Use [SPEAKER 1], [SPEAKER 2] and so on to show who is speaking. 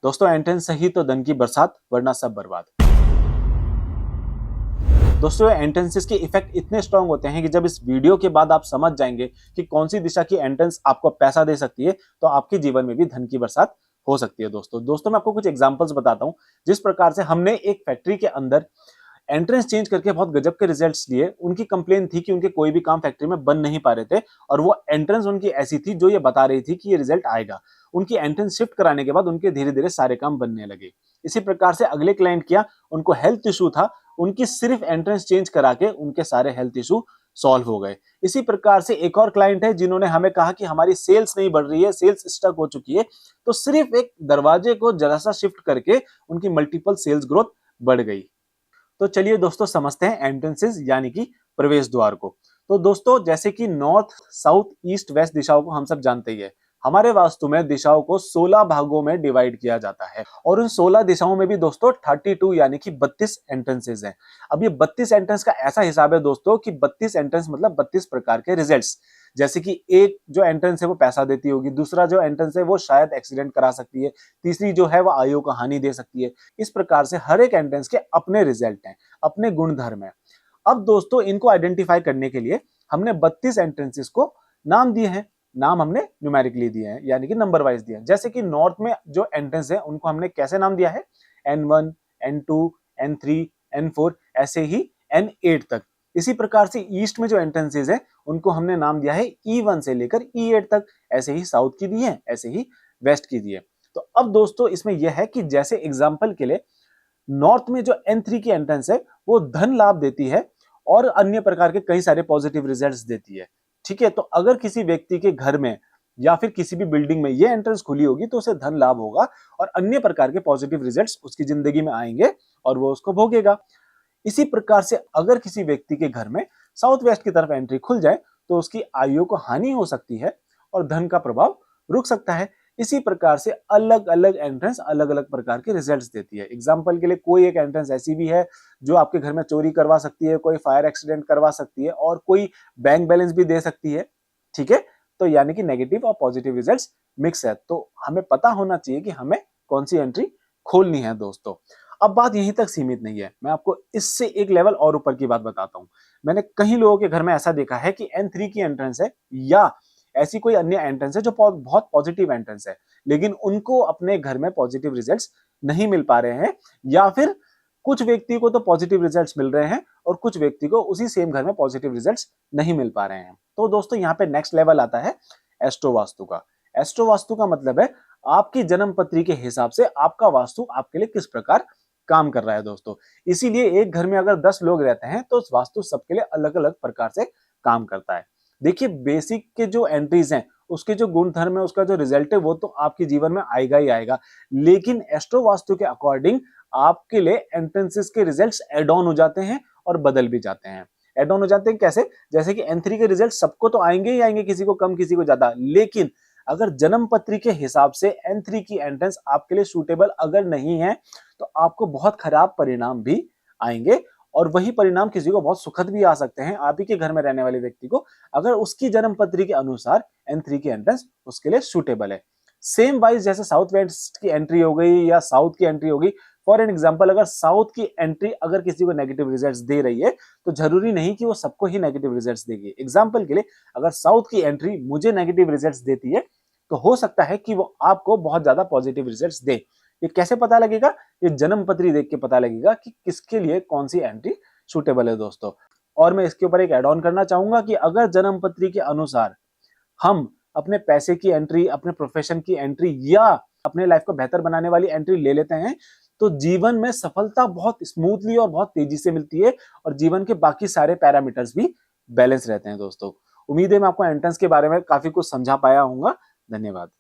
[SPEAKER 1] दोस्तों एंट्रेंस सही तो धन की बरसात, वरना सब बर्बाद। दोस्तों एंट्रेंसेस के इफेक्ट इतने स्ट्रांग होते हैं कि जब इस वीडियो के बाद आप समझ जाएंगे कि कौन सी दिशा की एंट्रेंस आपको पैसा दे सकती है, तो आपके जीवन में भी धन की बरसात हो सकती है। दोस्तों मैं आपको कुछ एग्जांपल्स बताता हूं, जिस प्रकार से हमने एक फैक्ट्री के अंदर एंट्रेंस चेंज करके बहुत गजब के रिजल्ट्स लिए। उनकी कंप्लेन थी कि उनके कोई भी काम फैक्ट्री में बन नहीं पा रहे थे, और वो एंट्रेंस उनकी ऐसी थी जो ये बता रही थी कि ये रिजल्ट आएगा। उनकी एंट्रेंस शिफ्ट कराने के बाद उनके धीरे धीरे सारे काम बनने लगे। इसी प्रकार से अगले क्लाइंट किया, उनको हेल्थ इशू था, उनकी सिर्फ एंट्रेंस चेंज करा के उनके सारे हेल्थ इशू सॉल्व हो गए। इसी प्रकार से एक और क्लाइंट है जिन्होंने हमें कहा कि हमारी सेल्स नहीं बढ़ रही है, सेल्स स्टक हो चुकी है, तो सिर्फ एक दरवाजे को जरा सा शिफ्ट करके उनकी मल्टीपल सेल्स ग्रोथ बढ़ गई। तो चलिए दोस्तों समझते हैं एंट्रेंसेस यानी कि प्रवेश द्वार को। तो दोस्तों जैसे कि नॉर्थ, साउथ, ईस्ट, वेस्ट दिशाओं को हम सब जानते ही है। हमारे वास्तु में दिशाओं को 16 भागों में डिवाइड किया जाता है, और उन 16 दिशाओं में भी दोस्तों 32 यानी कि 32 एंट्रेंसेस हैं। अब ये 32 एंट्रेंस का ऐसा हिसाब है दोस्तों कि 32 एंट्रेंस मतलब 32 प्रकार के रिजल्ट्स। जैसे कि एक जो एंट्रेंस है वो पैसा देती होगी, दूसरा जो एंट्रेंस है वो शायद एक्सीडेंट करा सकती है, तीसरी जो है वो आयु को हानि दे सकती है। इस प्रकार से हर एक एंट्रेंस के अपने रिजल्ट हैं, अपने गुण धर्म है। अब दोस्तों इनको आइडेंटिफाई करने के लिए हमने 32 एंट्रेंसेस को नाम दिए हैं। नाम हमने न्यूमेरिकली दिए हैं, यानी कि नंबर वाइज दिए हैं। जैसे कि नॉर्थ में जो एंट्रेंस है उनको हमने कैसे नाम दिया है, N1, N2, N3, N4, ऐसे ही N8 तक। इसी प्रकार से ईस्ट में जो एंट्रेंसेस है उनको हमने नाम दिया है E1 से लेकर E8 तक। ऐसे ही साउथ की दी है, ऐसे ही वेस्ट की दी है। तो अब दोस्तों इसमें यह है कि जैसे एग्जांपल के लिए नॉर्थ में जो N3 की एंट्रेंस है वो धन लाभ देती है और अन्य प्रकार के कई सारे पॉजिटिव रिजल्ट्स देती है। ठीक है, तो अगर किसी व्यक्ति के घर में या फिर किसी भी बिल्डिंग में ये एंट्रेंस खुली होगी तो उसे धन लाभ होगा और अन्य प्रकार के पॉजिटिव रिजल्ट्स उसकी जिंदगी में आएंगे और वो उसको भोगेगा। इसी प्रकार से अगर किसी व्यक्ति के घर में साउथ वेस्ट की तरफ एंट्री खुल जाए तो उसकी आयु को हानि हो सकती है और धन का प्रभाव रुक सकता है। इसी प्रकार से अलग अलग एंट्रेंस अलग अलग प्रकार के रिजल्ट्स देती है। एग्जाम्पल के लिए कोई एक एंट्रेंस ऐसी भी है जो आपके घर में चोरी करवा सकती है, कोई फायर एक्सीडेंट करवा सकती है और कोई बैंक बैलेंस भी दे सकती है। ठीक है, तो यानी कि नेगेटिव और पॉजिटिव रिजल्ट्स मिक्स है। तो हमें पता होना चाहिए कि हमें कौन सी एंट्री खोलनी है। दोस्तों अब बात यहीं तक सीमित नहीं है, मैं आपको इससे एक लेवल और ऊपर की बात बताता हूं। मैंने कई लोगों के घर में ऐसा देखा है कि N3 की एंट्रेंस है या ऐसी कोई अन्य एंट्रेंस है जो बहुत पॉजिटिव एंट्रेंस है, लेकिन उनको अपने घर में पॉजिटिव रिजल्ट्स नहीं मिल पा रहे हैं, या फिर कुछ व्यक्ति को तो पॉजिटिव रिजल्ट्स मिल रहे हैं और कुछ व्यक्ति को उसी सेम घर में पॉजिटिव रिजल्ट्स नहीं मिल पा रहे हैं। तो दोस्तों यहाँ पे नेक्स्ट लेवल आता है एस्ट्रो वास्तु का। एस्ट्रो वास्तु का मतलब है आपकी जन्म पत्री के हिसाब से आपका वास्तु आपके लिए किस प्रकार काम कर रहा है। दोस्तों इसीलिए एक घर में अगर 10 लोग रहते हैं तो वास्तु सबके लिए अलग अलग प्रकार से काम करता है। देखिए बेसिक के जो एंट्रीज हैं उसके जो गुण धर्म है, उसका जो रिजल्ट है वो तो आपके जीवन में आएगा ही आएगा, लेकिन एस्ट्रो वास्तु के अकॉर्डिंग आपके लिए एंट्रेंसेस के रिजल्ट्स एड ऑन हो जाते हैं और बदल भी जाते हैं। एड ऑन हो जाते हैं कैसे, जैसे कि N3 के रिजल्ट सबको तो आएंगे ही आएंगे, किसी को कम किसी को ज्यादा, लेकिन अगर जन्म पत्री के हिसाब से N3 की एंट्रेंस आपके लिए सूटेबल अगर नहीं है तो आपको बहुत खराब परिणाम भी आएंगे, और वही परिणाम किसी को बहुत सुखद भी आ सकते हैं। आप ही के घर में रहने वाले व्यक्ति को अगर उसकी जन्म पत्री के अनुसार N3 की एंट्रेंस उसके लिए सूटेबल है। सेम वाइज जैसे साउथ वेस्ट की एंट्री हो गई या साउथ की एंट्री हो गई, फॉर एन एग्जाम्पल अगर साउथ की एंट्री अगर किसी को नेगेटिव रिजल्ट्स दे रही है तो जरूरी नहीं कि वो सबको ही नेगेटिव रिजल्ट्स देगी। एग्जाम्पल के लिए अगर साउथ की एंट्री मुझे नेगेटिव रिजल्ट्स देती है तो हो सकता है कि वो आपको बहुत ज्यादा पॉजिटिव रिजल्ट्स दे। ये कैसे पता लगेगा, ये जन्म पत्री देख के पता लगेगा कि किसके लिए कौन सी एंट्री सूटेबल है। दोस्तों और मैं इसके ऊपर एक एड ऑन करना चाहूंगा कि अगर जन्म पत्री के अनुसार हम अपने पैसे की एंट्री, अपने प्रोफेशन की एंट्री या अपने लाइफ को बेहतर बनाने वाली एंट्री ले लेते हैं तो जीवन में सफलता बहुत स्मूथली और बहुत तेजी से मिलती है और जीवन के बाकी सारे पैरामीटर्स भी बैलेंस रहते हैं। दोस्तों उम्मीद है मैं आपको एंट्रेंस के बारे में काफी कुछ समझा पाया हूंगा। धन्यवाद।